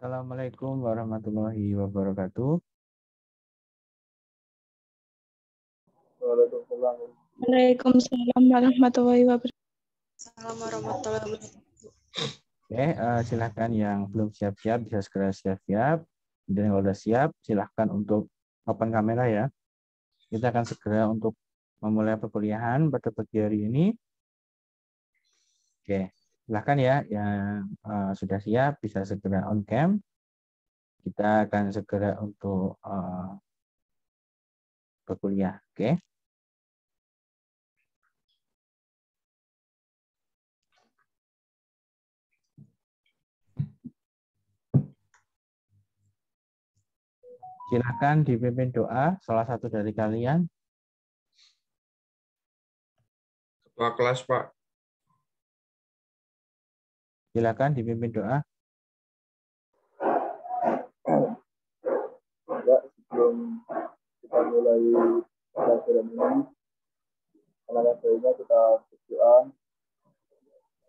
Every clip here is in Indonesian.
Assalamualaikum warahmatullahi wabarakatuh. Waalaikumsalam warahmatullahi wabarakatuh. Oke, silahkan yang belum siap-siap bisa segera siap-siap. Dan kalau sudah siap, silahkan untuk open kamera ya. Kita akan segera untuk memulai perkuliahan pada pagi hari ini. Oke, silahkan ya yang sudah siap bisa segera on cam. Kita akan segera untuk berkuliah. Oke. Silahkan dipimpin doa salah satu dari kalian. Ketua kelas, Pak. Silakan dipimpin doa. Ya, sebelum kita mulai pelajaran ini, alangkah baiknya kita berdoa.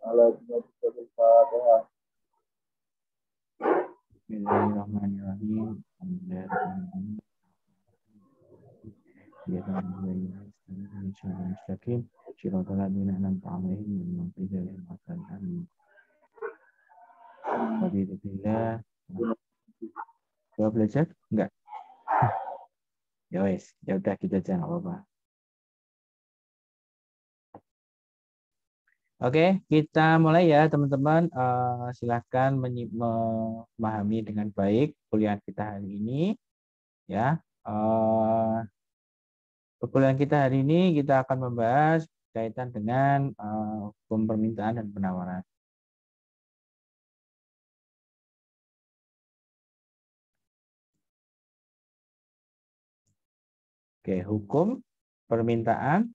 Allahumma sholli Fatihah. Bismillahirrahmanirrahim. Coba belajar? Enggak. Ya wes, ya udah kita jangan apa-apa. Oke, kita mulai ya teman-teman. Silahkan memahami dengan baik kuliah kita hari ini. Ya, perkuliahan kita hari ini kita akan membahas kaitan dengan hukum permintaan dan penawaran. Oke, hukum permintaan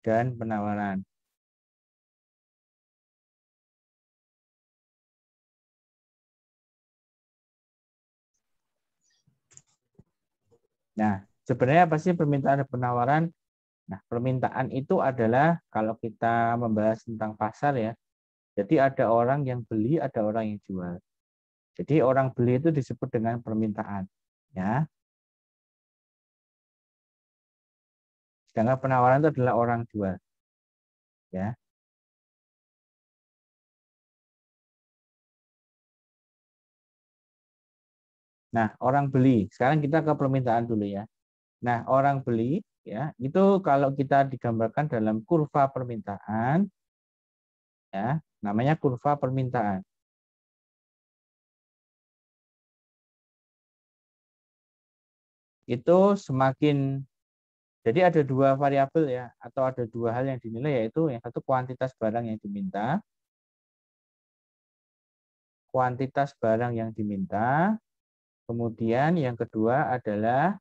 dan penawaran. Nah, sebenarnya apa sih permintaan dan penawaran? Nah, permintaan itu adalah kalau kita membahas tentang pasar ya. Jadi ada orang yang beli, ada orang yang jual. Jadi orang beli itu disebut dengan permintaan, ya. Sedangkan penawaran itu adalah orang jual, ya. Nah, orang beli. Sekarang kita ke permintaan dulu ya. Nah, orang beli ya, itu kalau kita digambarkan dalam kurva permintaan ya, namanya kurva permintaan. Itu semakin jadi ada dua variabel ya, atau ada dua hal yang dinilai, yaitu yang satu kuantitas barang yang diminta, kemudian yang kedua adalah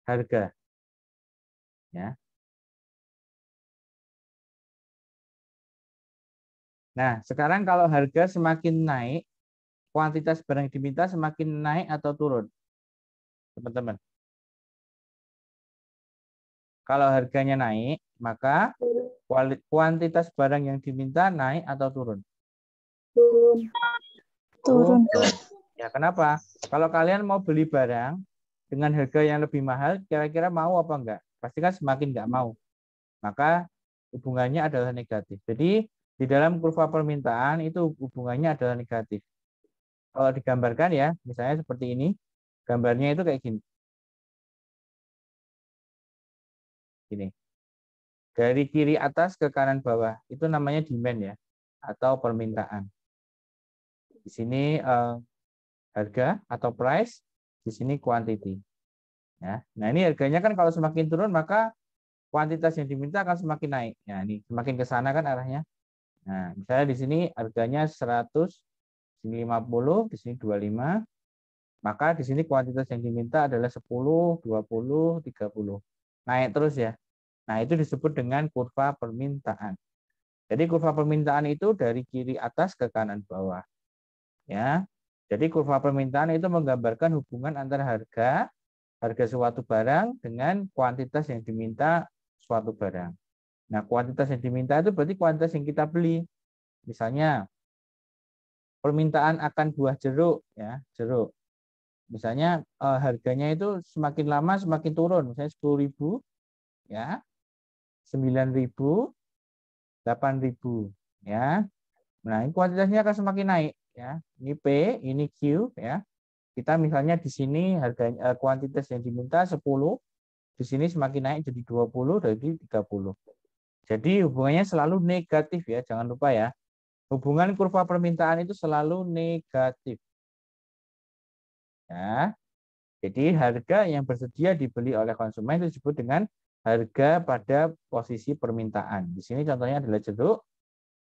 harga. Ya. Nah, sekarang kalau harga semakin naik, kuantitas barang yang diminta semakin naik atau turun, teman-teman? Kalau harganya naik, maka kuantitas barang yang diminta naik atau turun? Turun. Ya, kenapa? Kalau kalian mau beli barang dengan harga yang lebih mahal, kira-kira mau apa enggak? Pasti kan semakin enggak mau. Maka hubungannya adalah negatif. Jadi di dalam kurva permintaan itu hubungannya adalah negatif. Kalau digambarkan ya, misalnya seperti ini, gambarnya itu kayak gini. Gini. Dari kiri atas ke kanan bawah, itu namanya demand ya, atau permintaan. Di sini harga atau price, di sini quantity. Ya. Nah ini harganya kan kalau semakin turun maka kuantitas yang diminta akan semakin naik. Ya, ini semakin ke sana kan arahnya. Nah, misalnya di sini harganya 100, di sini 50, di sini 25. Maka di sini kuantitas yang diminta adalah 10, 20, 30. Naik terus ya. Nah, itu disebut dengan kurva permintaan. Jadi kurva permintaan itu dari kiri atas ke kanan bawah. Ya. Jadi kurva permintaan itu menggambarkan hubungan antara harga suatu barang dengan kuantitas yang diminta suatu barang. Nah, kuantitas yang diminta itu berarti kuantitas yang kita beli. Misalnya, permintaan akan buah jeruk, ya, jeruk. Misalnya harganya itu semakin lama semakin turun, misalnya 10.000, ya, 9.000, 8.000, ya. Nah, ini kuantitasnya akan semakin naik, ya. Ini P, ini Q, ya. Kita misalnya di sini harganya kuantitas yang diminta 10, di sini semakin naik jadi 20, jadi 30. Jadi hubungannya selalu negatif ya, jangan lupa ya. Hubungan kurva permintaan itu selalu negatif. Ya. Jadi harga yang bersedia dibeli oleh konsumen itu disebut dengan harga pada posisi permintaan. Di sini contohnya adalah jeruk.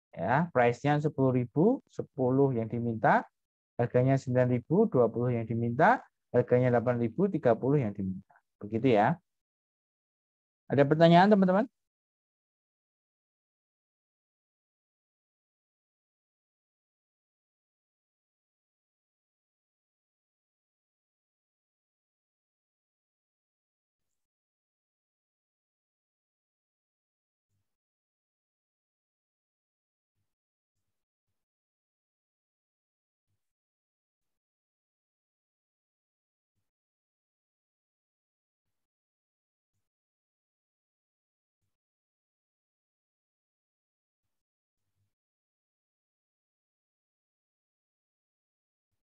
Ya, price-nya 10.000, 10 yang diminta, harganya 9.000, 20 yang diminta, harganya 8.000, 30 yang diminta. Begitu ya. Ada pertanyaan teman-teman?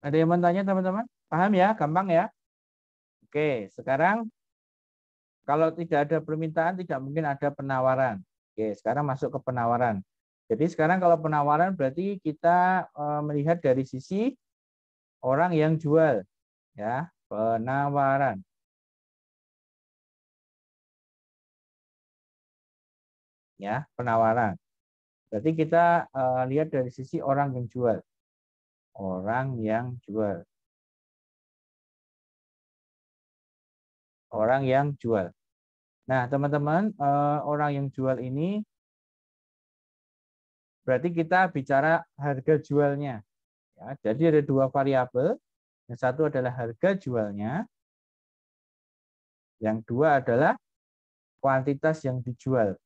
Ada yang mau tanya teman-teman? Paham ya? Gampang ya? Oke, sekarang kalau tidak ada permintaan, tidak mungkin ada penawaran. Oke, sekarang masuk ke penawaran. Jadi sekarang kalau penawaran berarti kita melihat dari sisi orang yang jual, ya, penawaran. Ya, penawaran. Berarti kita lihat dari sisi orang yang jual. Orang yang jual. Orang yang jual. Nah, teman-teman, orang yang jual ini berarti kita bicara harga jualnya. Ya, jadi ada dua variabel. Yang satu adalah harga jualnya. Yang dua adalah kuantitas yang dijual.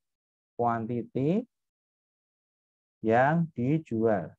Quantity yang dijual.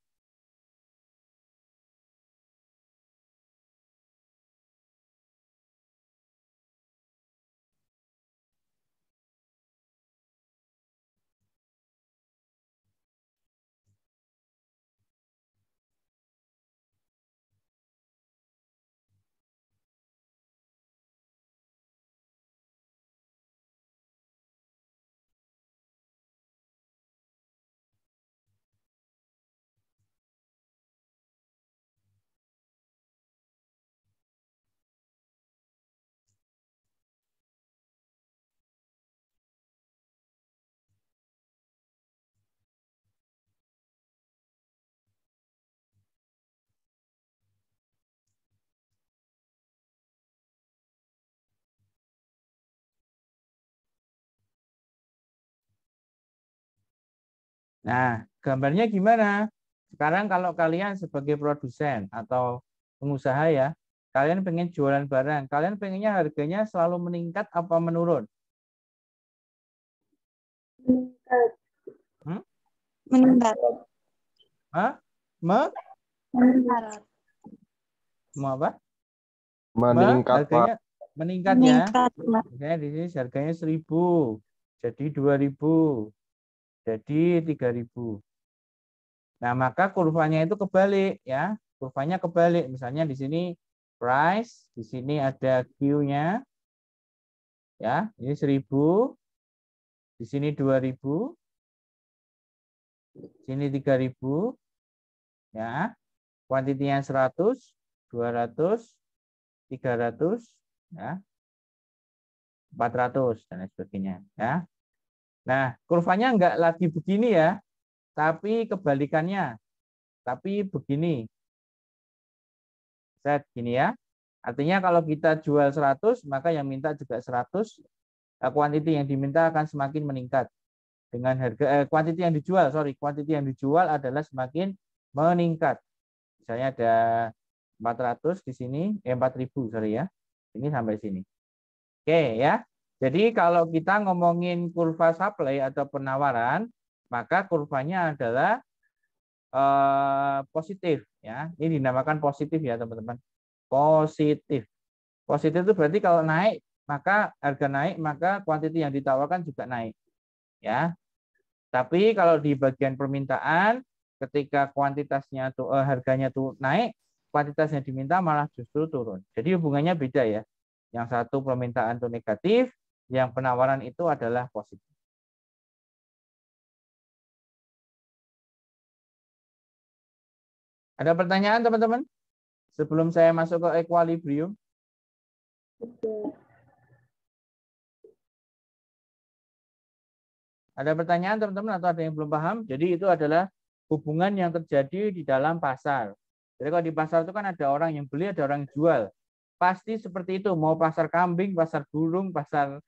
Nah, gambarnya gimana? Sekarang kalau kalian sebagai produsen atau pengusaha ya, kalian pengen jualan barang, kalian pengennya harganya selalu meningkat apa menurun? Meningkat. Hmm? Meningkat. Hah? Meningkat. Mau apa? Meningkat, harganya Pak. meningkat ya. Meningkat, Pak. Misalnya di sini harganya 1.000, jadi 2.000, jadi 3.000. Nah, maka kurvanya itu kebalik ya. Kurvanya kebalik. Misalnya di sini price, di sini ada Q-nya. Ya, ini 1.000, di sini 2.000, sini 3.000, ya. Kuantitinya 100, 200, 300, ya. 400 dan lain sebagainya, ya. Nah, kurvanya enggak lagi begini ya, tapi kebalikannya. Tapi begini. Set gini ya. Artinya kalau kita jual 100, maka yang minta juga 100. Kuantiti yang diminta akan semakin meningkat. Dengan harga kuantiti yang dijual, kuantiti yang dijual adalah semakin meningkat. Misalnya ada 400 di sini, 4.000 sorry ya. Ini sampai sini. Oke ya. Jadi kalau kita ngomongin kurva supply atau penawaran, maka kurvanya adalah positif ya. Ini dinamakan positif ya teman-teman. Positif. Positif itu berarti kalau naik maka harga naik maka kuantiti yang ditawarkan juga naik ya. Tapi kalau di bagian permintaan ketika kuantitasnya tuh harganya tuh naik, kuantitasnya diminta malah justru turun. Jadi hubungannya beda ya. Yang satu permintaan itu negatif, yang penawaran itu adalah positif. Ada pertanyaan teman-teman? Sebelum saya masuk ke equilibrium. Ada pertanyaan teman-teman atau ada yang belum paham? Jadi itu adalah hubungan yang terjadi di dalam pasar. Jadi kalau di pasar itu kan ada orang yang beli, ada orang yang jual. Pasti seperti itu, mau pasar kambing, pasar burung, pasar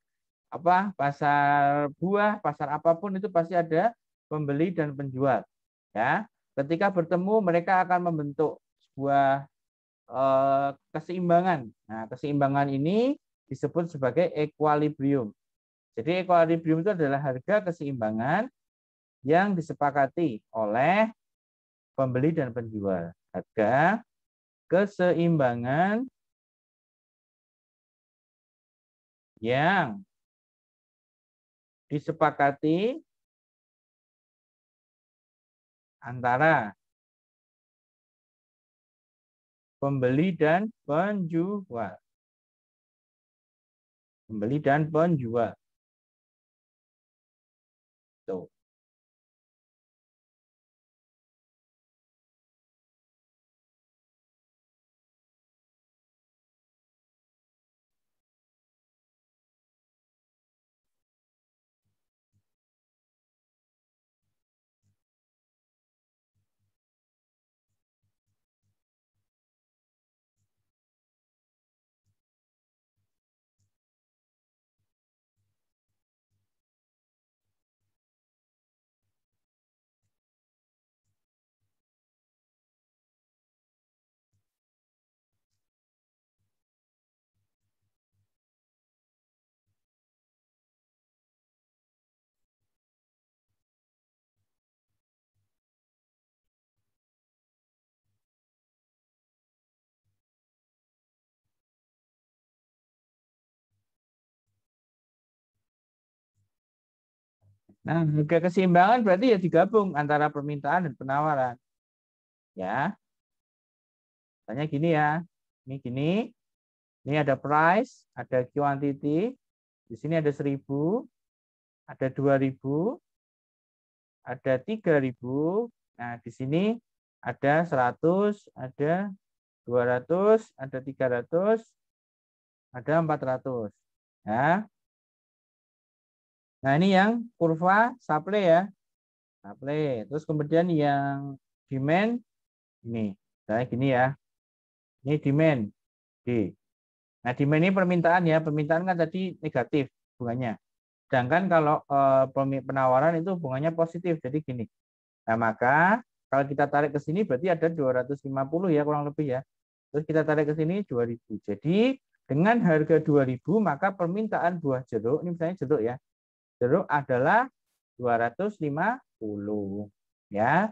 pasar buah, pasar apapun itu pasti ada pembeli dan penjual. Ya, ketika bertemu mereka akan membentuk sebuah keseimbangan. Nah, keseimbangan ini disebut sebagai equilibrium. Jadi equilibrium itu adalah harga keseimbangan yang disepakati oleh pembeli dan penjual. Harga keseimbangan yang disepakati antara pembeli dan penjual. Pembeli dan penjual. Tuh. Nah, harga keseimbangan berarti ya digabung antara permintaan dan penawaran. Ya. Tanya gini ya. Ini gini. Ini ada price, ada quantity. Di sini ada 1000, ada 2000, ada 3000. Nah, di sini ada 100, ada 200, ada 300, ada 400. Ya. Nah, ini yang kurva supply ya. Supply. Terus kemudian yang demand ini. Saya gini ya. Ini demand D. Nah, demand ini permintaan ya. Permintaan kan tadi negatif hubungannya. Sedangkan kalau penawaran itu hubungannya positif. Jadi gini. Nah, maka kalau kita tarik ke sini berarti ada 250 ya kurang lebih ya. Terus kita tarik ke sini 2000. Jadi dengan harga 2000 maka permintaan buah jeruk, ini misalnya jeruk ya. Jeruk adalah 250 ya.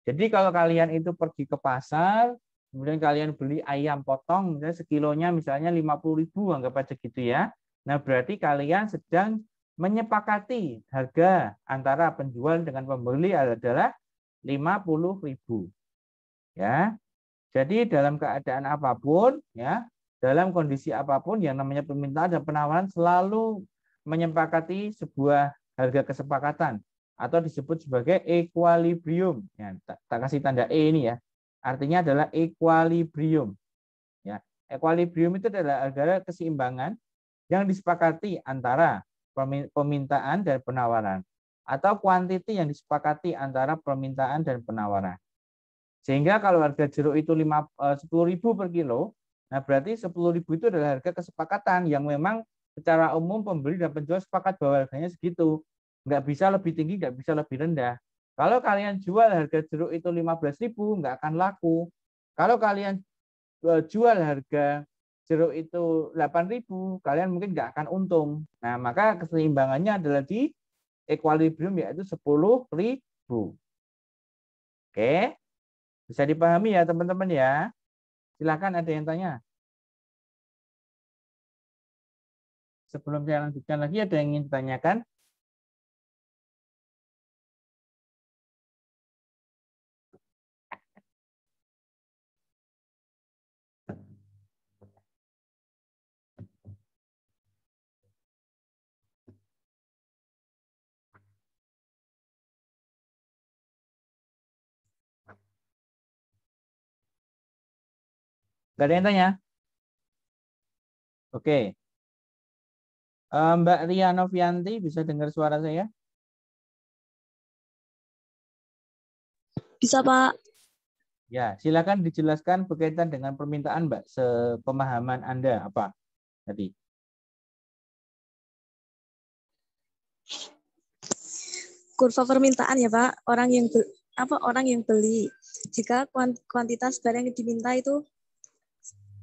Jadi kalau kalian itu pergi ke pasar, kemudian kalian beli ayam potong, misalnya sekilonya misalnya 50.000, anggap aja gitu ya. Nah, berarti kalian sedang menyepakati harga antara penjual dengan pembeli adalah 50.000. Ya. Jadi dalam keadaan apapun ya, dalam kondisi apapun yang namanya permintaan dan penawaran selalu menyepakati sebuah harga kesepakatan atau disebut sebagai equilibrium. Ya, tak kasih tanda E ini ya. Artinya adalah equilibrium. Ya, equilibrium itu adalah harga keseimbangan yang disepakati antara permintaan dan penawaran atau kuantiti yang disepakati antara permintaan dan penawaran. Sehingga kalau harga jeruk itu 10.000 per kilo, nah berarti 10.000 itu adalah harga kesepakatan yang memang secara umum pembeli dan penjual sepakat bahwa harganya segitu. Nggak bisa lebih tinggi, nggak bisa lebih rendah. Kalau kalian jual harga jeruk itu 15.000, nggak akan laku. Kalau kalian jual harga jeruk itu 8.000, kalian mungkin nggak akan untung. Nah, maka keseimbangannya adalah di equilibrium, yaitu 10.000. Oke, bisa dipahami ya teman-teman ya. Silakan, ada yang tanya. Sebelum saya lanjutkan lagi, ada yang ingin ditanyakan? Nggak ada yang tanya? Oke. Mbak Ria Novianti, bisa dengar suara saya? Bisa, Pak. Ya, silakan dijelaskan berkaitan dengan permintaan, Mbak. Sepemahaman Anda apa tadi? Kurva permintaan ya, Pak. Orang yang beli. Jika kuantitas barang yang diminta itu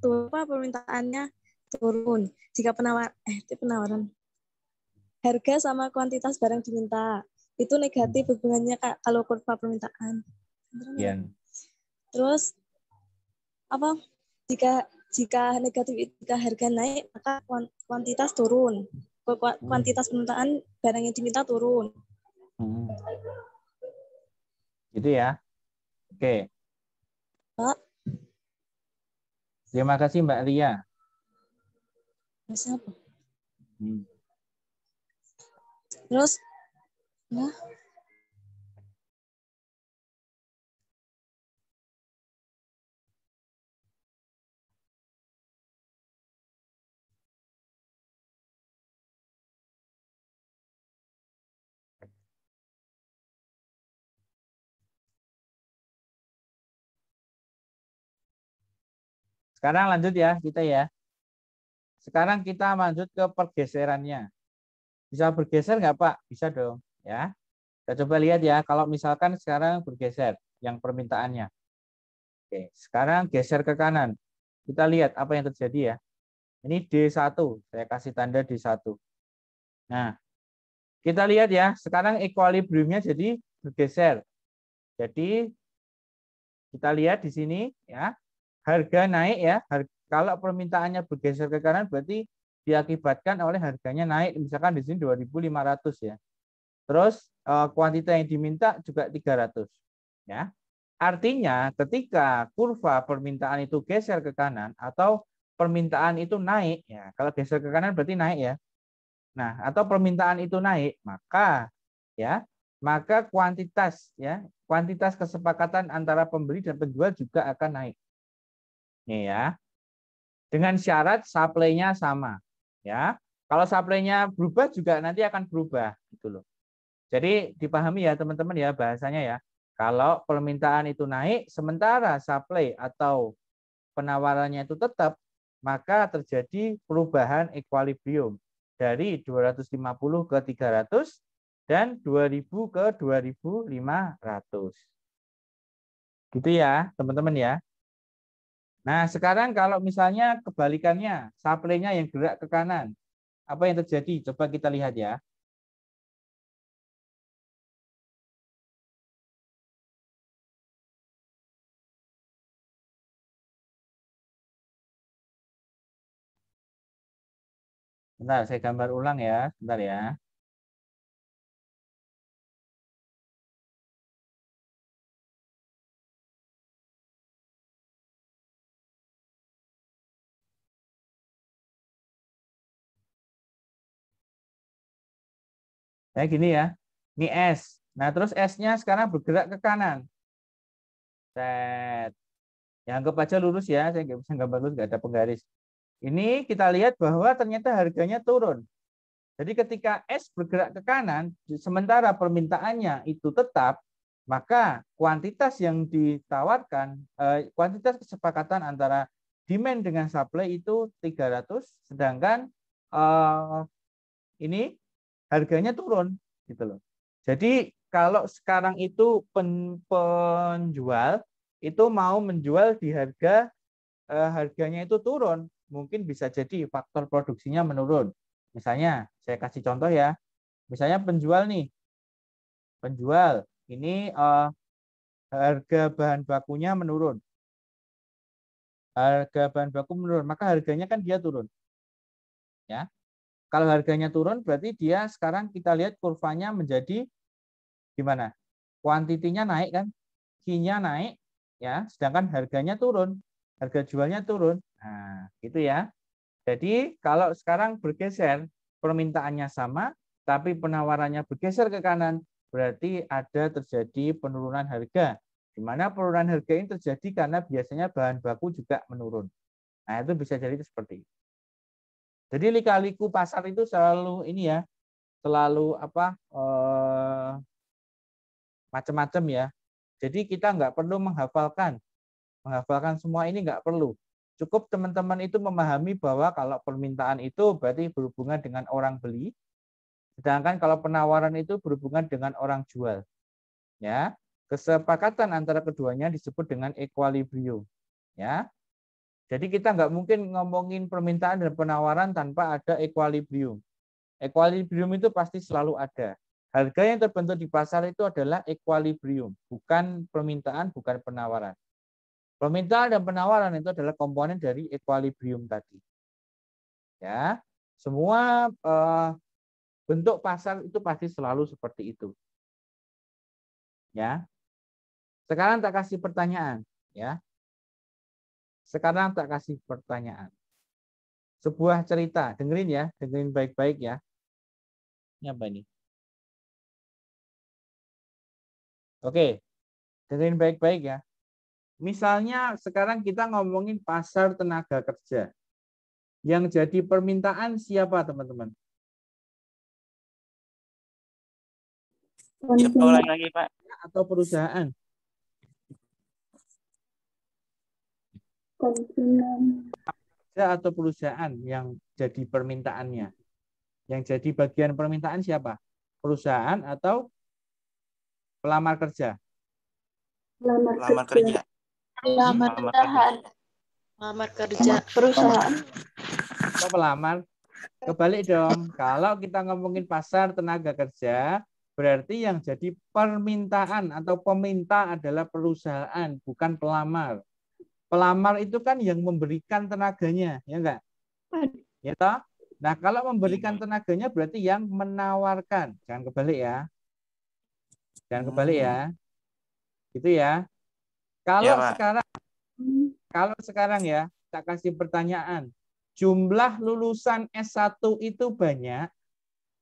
permintaannya turun. Jika penawaran. Harga sama kuantitas barang diminta. Itu negatif hubungannya, Kak, kalau kurva permintaan. Ya. Terus jika negatif, jika harga naik, maka kuantitas turun. Kuantitas permintaan barang yang diminta turun. Gitu ya. Oke. Pak. Terima kasih Mbak Ria. Siapa? Terus, ya. Sekarang lanjut ya kita ya. Sekarang kita lanjut ke pergeserannya. Bisa bergeser nggak Pak? Bisa dong ya. Kita coba lihat ya. Kalau misalkan sekarang bergeser yang permintaannya. Oke, sekarang geser ke kanan. Kita lihat apa yang terjadi ya. Ini D1. Saya kasih tanda D1. Nah, kita lihat ya. Sekarang equilibriumnya jadi bergeser. Jadi kita lihat di sini ya. Harga naik ya. Kalau permintaannya bergeser ke kanan berarti diakibatkan oleh harganya naik. Misalkan di sini 2.500 ya. Terus kuantitas yang diminta juga 300 ya. Artinya ketika kurva permintaan itu geser ke kanan atau permintaan itu naik ya. Kalau geser ke kanan berarti naik ya. Nah, atau permintaan itu naik, maka kuantitas kesepakatan antara pembeli dan penjual juga akan naik. Nih ya. Dengan syarat supply-nya sama, ya. Kalau supply-nya berubah juga nanti akan berubah gitu loh. Jadi dipahami ya teman-teman ya bahasanya ya. Kalau permintaan itu naik sementara supply atau penawarannya itu tetap, maka terjadi perubahan equilibrium dari 250 ke 300 dan 2000 ke 2500. Gitu ya, teman-teman ya. Nah, sekarang kalau misalnya kebalikannya, supply-nya yang gerak ke kanan, apa yang terjadi? Coba kita lihat ya. Bentar, saya gambar ulang ya. Bentar ya. Kayak gini ya. Ini S. Nah, terus S-nya sekarang bergerak ke kanan. Set. Ya, anggap aja lurus ya. Saya nggak bisa gambar lurus, nggak ada penggaris. Ini kita lihat bahwa ternyata harganya turun. Jadi ketika S bergerak ke kanan, sementara permintaannya itu tetap, maka kuantitas yang ditawarkan, kuantitas kesepakatan antara demand dengan supply itu 300, sedangkan ini harganya turun, gitu loh. Jadi kalau sekarang itu penjual itu mau menjual di harganya itu turun, mungkin bisa jadi faktor produksinya menurun. Misalnya, saya kasih contoh ya. Misalnya penjual nih. Penjual, ini harga bahan bakunya menurun. Harga bahan baku menurun, maka harganya kan dia turun. Ya. Kalau harganya turun, berarti dia sekarang kita lihat kurvanya menjadi gimana? Kuantitinya naik kan? Q-nya naik, ya, sedangkan harganya turun. Harga jualnya turun. Nah, gitu ya. Jadi kalau sekarang bergeser, permintaannya sama, tapi penawarannya bergeser ke kanan, berarti ada terjadi penurunan harga. Di mana penurunan harga ini terjadi karena biasanya bahan baku juga menurun. Nah, itu bisa jadi seperti itu. Jadi lika-liku pasar itu selalu ini ya, selalu apa macam-macam ya. Jadi kita nggak perlu menghafalkan semua ini nggak perlu. Cukup teman-teman itu memahami bahwa kalau permintaan itu berarti berhubungan dengan orang beli, sedangkan kalau penawaran itu berhubungan dengan orang jual. Ya, kesepakatan antara keduanya disebut dengan equilibrium. Ya, jadi kita nggak mungkin ngomongin permintaan dan penawaran tanpa ada equilibrium. Equilibrium itu pasti selalu ada. Harga yang terbentuk di pasar itu adalah equilibrium, bukan permintaan, bukan penawaran. Permintaan dan penawaran itu adalah komponen dari equilibrium tadi. Ya, semua bentuk pasar itu pasti selalu seperti itu. Ya. Sekarang tak kasih pertanyaan, ya. Sekarang tak kasih pertanyaan. Sebuah cerita, dengerin ya, dengerin baik-baik ya. Ini apa ini? Oke, dengerin baik-baik ya. Misalnya sekarang kita ngomongin pasar tenaga kerja. Yang jadi permintaan siapa, teman-teman? Lagi, Pak. Atau perusahaan? Konsumen. Atau perusahaan yang jadi permintaannya? Yang jadi bagian permintaan siapa? Perusahaan atau pelamar kerja? Pelamar kerja. Pelamar kerja. Perusahaan. Atau pelamar? Kebalik dong. Kalau kita ngomongin pasar tenaga kerja, berarti yang jadi permintaan atau peminta adalah perusahaan, bukan pelamar. Pelamar itu kan yang memberikan tenaganya, ya enggak? Ya toh? Nah, kalau memberikan tenaganya berarti yang menawarkan. Jangan kebalik ya. Jangan kebalik ya. Gitu ya. Kalau sekarang ya, tak kasih pertanyaan. Jumlah lulusan S1 itu banyak,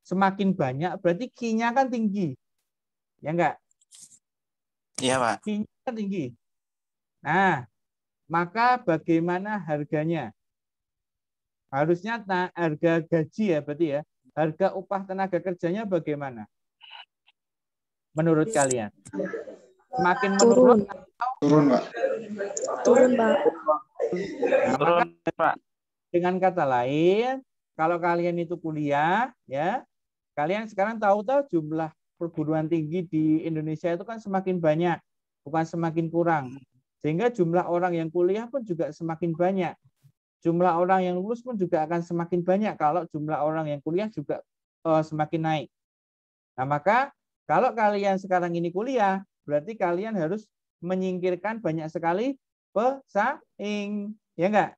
semakin banyak berarti Q-nya kan tinggi. Ya enggak? Iya, Pak. Q-nya kan tinggi. Nah, maka bagaimana harganya? Harusnya harga gaji ya berarti ya. Harga upah tenaga kerjanya bagaimana? Menurut kalian? Semakin menurun atau Turun, Pak. Turun, Pak. Nah, Turun, Pak. dengan kata lain, kalau kalian itu kuliah, ya, kalian sekarang tahu-tahu jumlah perguruan tinggi di Indonesia itu kan semakin banyak, bukan semakin kurang. Sehingga jumlah orang yang kuliah pun juga semakin banyak. Jumlah orang yang lulus pun juga akan semakin banyak kalau jumlah orang yang kuliah juga semakin naik. Nah, maka kalau kalian sekarang ini kuliah, berarti kalian harus menyingkirkan banyak sekali pesaing, ya enggak?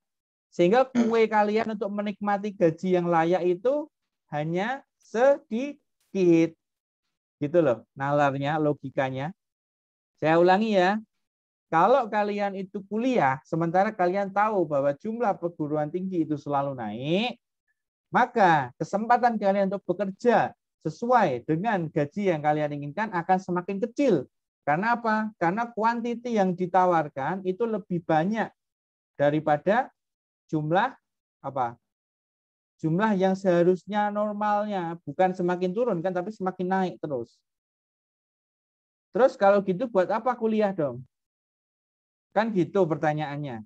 Sehingga kue kalian untuk menikmati gaji yang layak itu hanya sedikit. Gitu loh, nalarnya, logikanya. Saya ulangi ya. Kalau kalian itu kuliah, sementara kalian tahu bahwa jumlah perguruan tinggi itu selalu naik, maka kesempatan kalian untuk bekerja sesuai dengan gaji yang kalian inginkan akan semakin kecil. Karena apa? Karena kuantiti yang ditawarkan itu lebih banyak daripada jumlah apa? Jumlah yang seharusnya normalnya, bukan semakin turun kan, tapi semakin naik terus. Terus kalau gitu buat apa kuliah dong? Kan gitu pertanyaannya.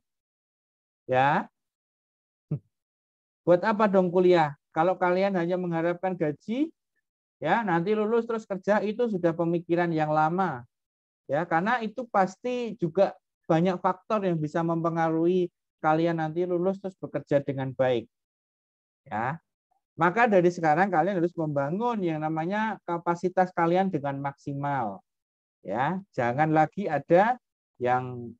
Ya. Buat apa dong kuliah? Kalau kalian hanya mengharapkan gaji, ya nanti lulus terus kerja, itu sudah pemikiran yang lama. Ya, karena itu pasti juga banyak faktor yang bisa mempengaruhi kalian nanti lulus terus bekerja dengan baik. Ya. Maka dari sekarang kalian harus membangun yang namanya kapasitas kalian dengan maksimal. Ya, jangan lagi ada yang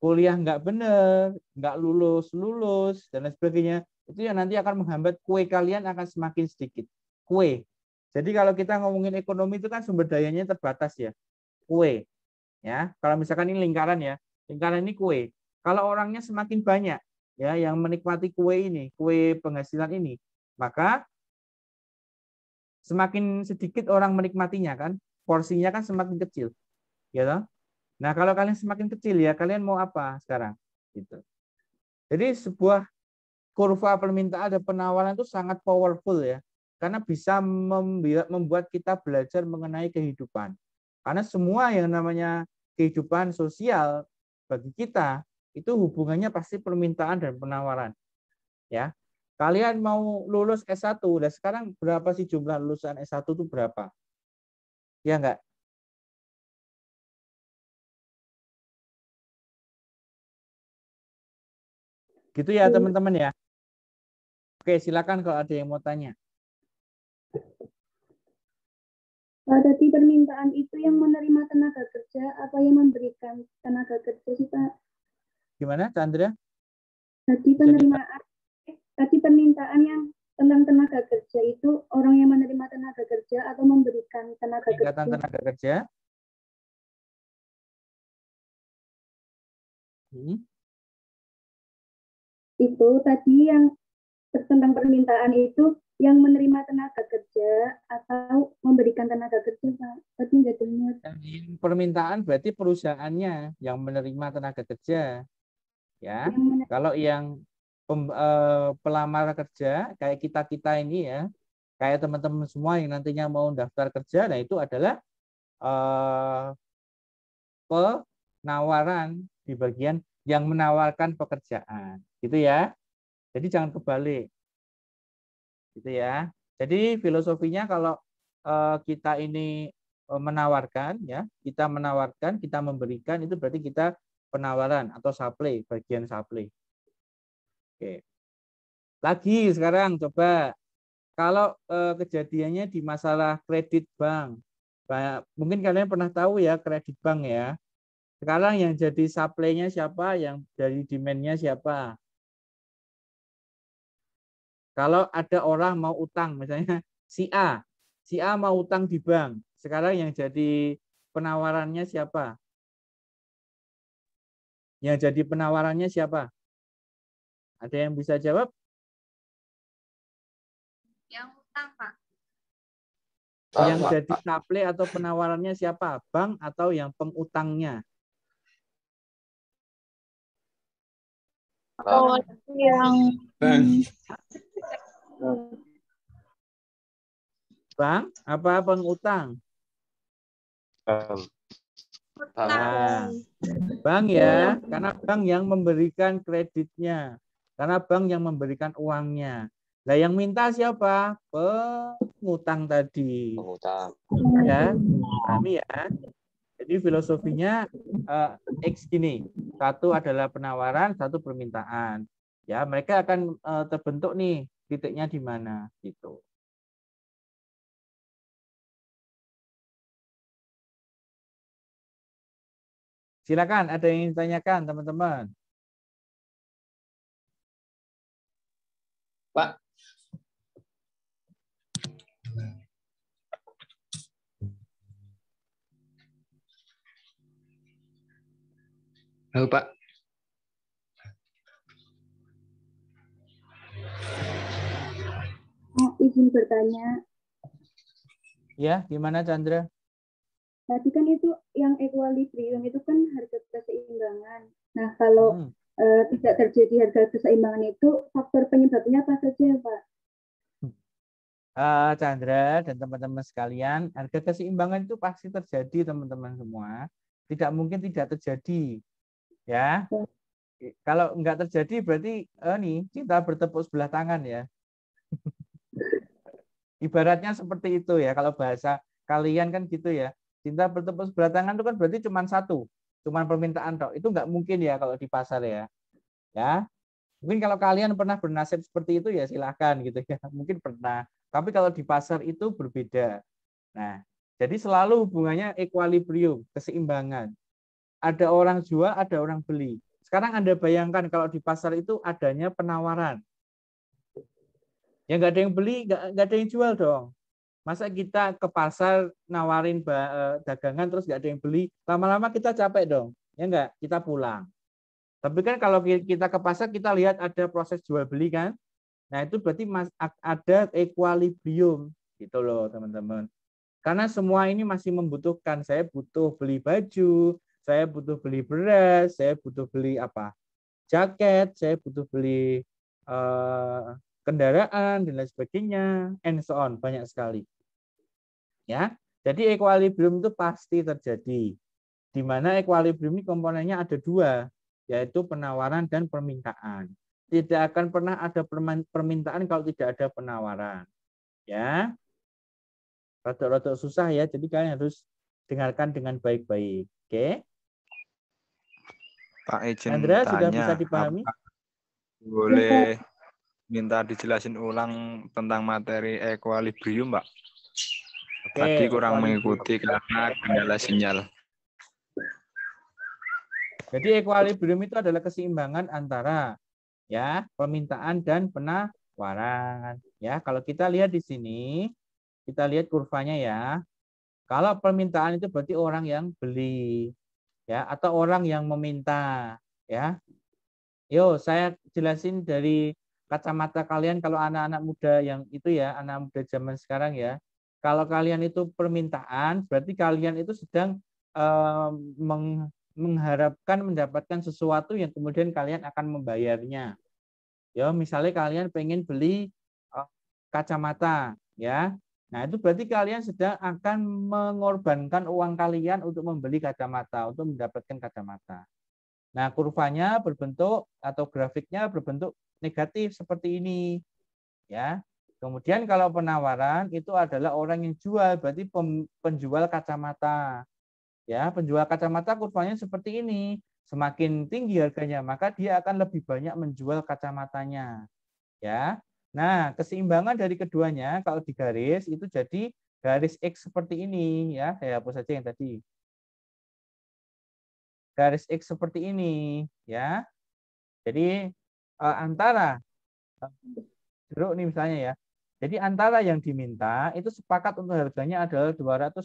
kuliah nggak benar, nggak lulus, dan lain sebagainya. Itu yang nanti akan menghambat kue kalian akan semakin sedikit. Kue. Jadi kalau kita ngomongin ekonomi itu kan sumber dayanya terbatas ya. Kue. Ya, kalau misalkan ini lingkaran ya, lingkaran ini kue. Kalau orangnya semakin banyak, ya, yang menikmati kue ini, kue penghasilan ini, maka semakin sedikit orang menikmatinya kan, porsinya kan semakin kecil, ya. Nah, kalau kalian semakin kecil ya, kalian mau apa sekarang? Gitu. Jadi sebuah kurva permintaan dan penawaran itu sangat powerful ya, karena bisa membuat kita belajar mengenai kehidupan. Karena semua yang namanya kehidupan sosial bagi kita itu hubungannya pasti permintaan dan penawaran. Ya. Kalian mau lulus S1, dan sekarang berapa sih jumlah lulusan S1 itu berapa? Ya enggak? Gitu ya teman-teman ya. Oke, silakan kalau ada yang mau tanya. Tadi permintaan itu yang menerima tenaga kerja apa yang memberikan tenaga kerja sih Pak? Gimana, Chandra? Tadi permintaan yang tentang tenaga kerja itu orang yang menerima tenaga kerja atau memberikan tenaga kerja? Tenaga kerja. Itu tadi yang tentang permintaan itu yang menerima tenaga kerja atau memberikan tenaga kerja, Pak? Tadi nggak dengar. Permintaan berarti perusahaannya yang menerima tenaga kerja. Ya, kalau yang pelamar kerja kayak kita ini ya, kayak teman-teman semua yang nantinya mau daftar kerja, nah itu adalah penawaran di bagian yang menawarkan pekerjaan, gitu ya. Jadi jangan kebalik, gitu ya. Jadi filosofinya kalau kita ini menawarkan, ya, kita menawarkan, kita memberikan, itu berarti kita penawaran atau supply, bagian supply. Oke. Lagi sekarang coba kalau kejadiannya di masalah kredit bank, mungkin kalian pernah tahu ya kredit bank ya. Sekarang yang jadi supply-nya siapa, yang dari demand-nya siapa? Kalau ada orang mau utang, misalnya si A mau utang di bank. Sekarang yang jadi penawarannya siapa? Yang jadi penawarannya siapa? Ada yang bisa jawab? Yang utang, Pak. Yang jadi supply atau penawarannya siapa? Bank atau yang pengutangnya? Oh, yang Bank apa pengutang? Nah, bank ya, karena bank yang memberikan kreditnya, karena bank yang memberikan uangnya. Nah, yang minta siapa? Pengutang tadi. Pengutang. Ya, pahami ya. Jadi filosofinya X gini, satu adalah penawaran, satu permintaan. Ya, mereka akan terbentuk nih titiknya di mana gitu. Silakan, ada yang ingin ditanyakan teman-teman? Pak. Halo, Pak. Izin bertanya. Ya, gimana Chandra? Tadi kan itu yang equilibrium itu kan harga keseimbangan. Nah, kalau tidak terjadi harga keseimbangan itu faktor penyebabnya apa saja, Pak? Chandra dan teman-teman sekalian, harga keseimbangan itu pasti terjadi teman-teman semua. Tidak mungkin tidak terjadi, ya. Kalau enggak terjadi berarti nih cinta bertepuk sebelah tangan ya. Ibaratnya seperti itu ya. Kalau bahasa kalian kan gitu ya. Cinta bertepuk sebelah tangan itu kan berarti cuma satu, cuma permintaan toh. Itu enggak mungkin ya kalau di pasar ya. Ya, mungkin kalau kalian pernah bernasib seperti itu ya silahkan gitu ya. Mungkin pernah. Tapi kalau di pasar itu berbeda. Nah, jadi selalu hubungannya equilibrium, keseimbangan. Ada orang jual, ada orang beli. Sekarang Anda bayangkan kalau di pasar itu adanya penawaran. Ya nggak ada yang beli, nggak ada yang jual dong. Masa kita ke pasar nawarin dagangan terus nggak ada yang beli, lama-lama kita capek dong. Ya nggak, kita pulang. Tapi kan kalau kita ke pasar kita lihat ada proses jual beli kan. Nah, itu berarti ada equilibrium gitu loh, teman-teman. Karena semua ini masih membutuhkan. Saya butuh beli baju, saya butuh beli beras, saya butuh beli apa? Jaket, saya butuh beli kendaraan dan lain sebagainya, and so on, banyak sekali. Ya, jadi equilibrium itu pasti terjadi. Di mana equilibrium ini komponennya ada dua, yaitu penawaran dan permintaan. Tidak akan pernah ada permintaan kalau tidak ada penawaran. Ya, rada-rada susah ya, jadi kalian harus dengarkan dengan baik-baik. Oke? Pak izin Andra, sudah tanya, bisa dipahami? boleh minta dijelasin ulang tentang materi equilibrium, Pak? Oke, Tadi kurang equilibrium. mengikuti karena kendala sinyal. Jadi equilibrium itu adalah keseimbangan antara ya permintaan dan penawaran. Ya, kalau kita lihat di sini, kita lihat kurvanya ya. Kalau permintaan itu berarti orang yang beli, ya, atau orang yang meminta, ya. Yo, saya jelasin dari kacamata kalian kalau anak-anak muda yang itu ya, anak muda zaman sekarang ya. Kalau kalian itu permintaan, berarti kalian itu sedang mengharapkan mendapatkan sesuatu yang kemudian kalian akan membayarnya. Ya, misalnya kalian pengen beli kacamata, ya. Nah, itu berarti kalian sedang akan mengorbankan uang kalian untuk membeli kacamata, untuk mendapatkan kacamata. Nah, kurvanya berbentuk atau grafiknya berbentuk negatif seperti ini, ya. Kemudian kalau penawaran itu adalah orang yang jual, berarti penjual kacamata. Ya, penjual kacamata kurvanya seperti ini. Semakin tinggi harganya, maka dia akan lebih banyak menjual kacamatanya. Ya. Nah, keseimbangan dari keduanya kalau digaris itu jadi garis X seperti ini ya. Saya hapus saja yang tadi. Garis X seperti ini ya. Jadi antara jeruk nih misalnya ya. Jadi antara yang diminta itu sepakat untuk harganya adalah 250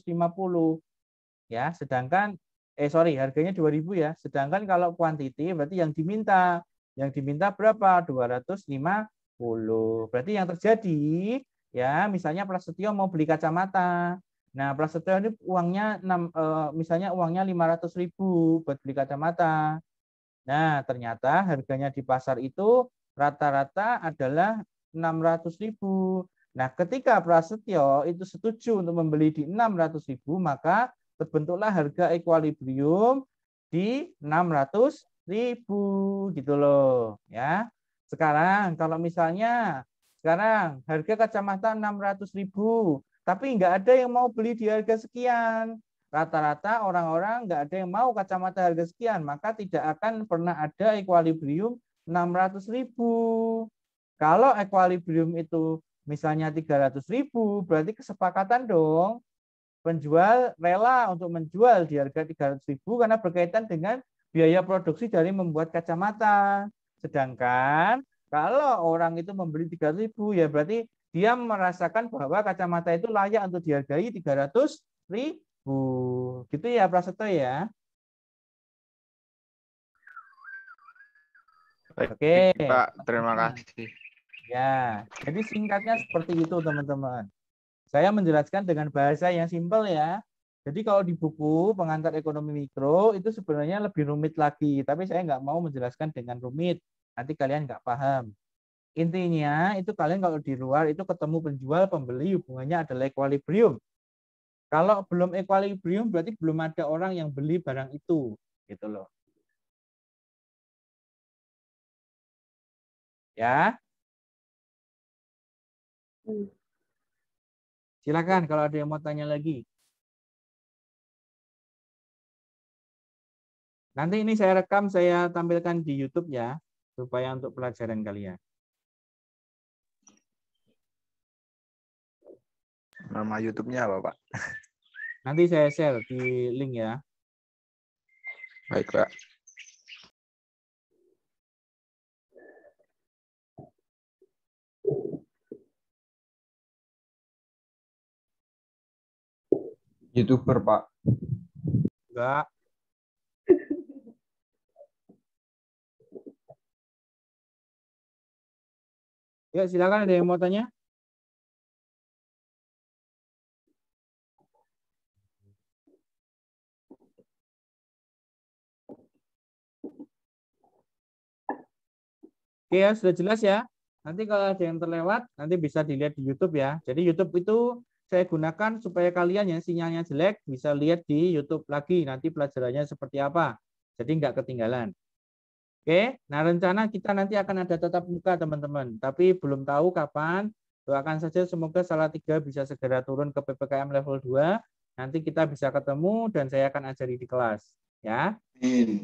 ya, sedangkan harganya 2.000 ya. Sedangkan kalau kuantiti berarti yang diminta berapa? 250. Berarti yang terjadi ya, misalnya Prasetyo mau beli kacamata. Nah, Prasetyo ini uangnya misalnya uangnya 500.000 buat beli kacamata. Nah, ternyata harganya di pasar itu rata-rata adalah 600.000. Nah, ketika Prasetyo itu setuju untuk membeli di 600.000, maka terbentuklah harga equilibrium di 600.000 gitu loh ya. Sekarang kalau misalnya sekarang harga kacamata 600.000, tapi nggak ada yang mau beli di harga sekian. Rata-rata orang-orang nggak ada yang mau kacamata harga sekian, maka tidak akan pernah ada equilibrium 600.000. Kalau equilibrium itu misalnya 300.000, berarti kesepakatan dong. Penjual rela untuk menjual di harga 300.000 karena berkaitan dengan biaya produksi dari membuat kacamata. Sedangkan kalau orang itu membeli 300.000 ya berarti dia merasakan bahwa kacamata itu layak untuk dihargai 300.000. Gitu ya Prasetyo ya. Oke. Pak, terima kasih. Ya, jadi singkatnya seperti itu teman-teman. Saya menjelaskan dengan bahasa yang simpel ya. Jadi kalau di buku pengantar ekonomi mikro itu sebenarnya lebih rumit lagi. Tapi saya nggak mau menjelaskan dengan rumit. Nanti kalian nggak paham. Intinya itu kalian kalau di luar itu ketemu penjual, pembeli hubungannya adalah equilibrium. Kalau belum equilibrium berarti belum ada orang yang beli barang itu. Gitu loh. Ya. Silakan kalau ada yang mau tanya lagi. Nanti ini saya rekam, saya tampilkan di YouTube ya. supaya untuk pelajaran kalian. Nama YouTube-nya apa, Pak? Nanti saya share di link ya. Baik, Pak. YouTuber, Pak. Enggak. Ya, silakan, ada yang mau tanya? Oke ya, sudah jelas ya. Nanti kalau ada yang terlewat, nanti bisa dilihat di YouTube ya. Jadi YouTube itu saya gunakan supaya kalian yang sinyalnya jelek bisa lihat di YouTube lagi. Nanti pelajarannya seperti apa. Jadi nggak ketinggalan. Oke, nah rencana kita nanti akan ada tatap muka teman-teman. Tapi belum tahu kapan. Doakan saja semoga Salatiga bisa segera turun ke PPKM level 2. Nanti kita bisa ketemu dan saya akan ajari di kelas. Ya.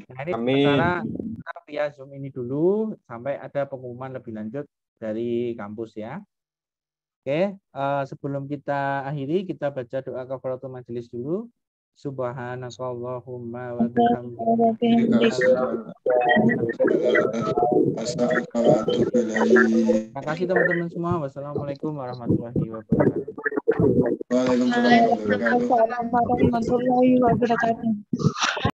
Nah, ini sementara kita via Zoom ini dulu sampai ada pengumuman lebih lanjut dari kampus ya. Oke, sebelum kita akhiri kita baca doa kafaratul majelis dulu. Subhanakallahumma wa bihamdika. Terima kasih teman-teman semua. Wassalamualaikum warahmatullahi wabarakatuh. Waalaikumsalam warahmatullahi wabarakatuh.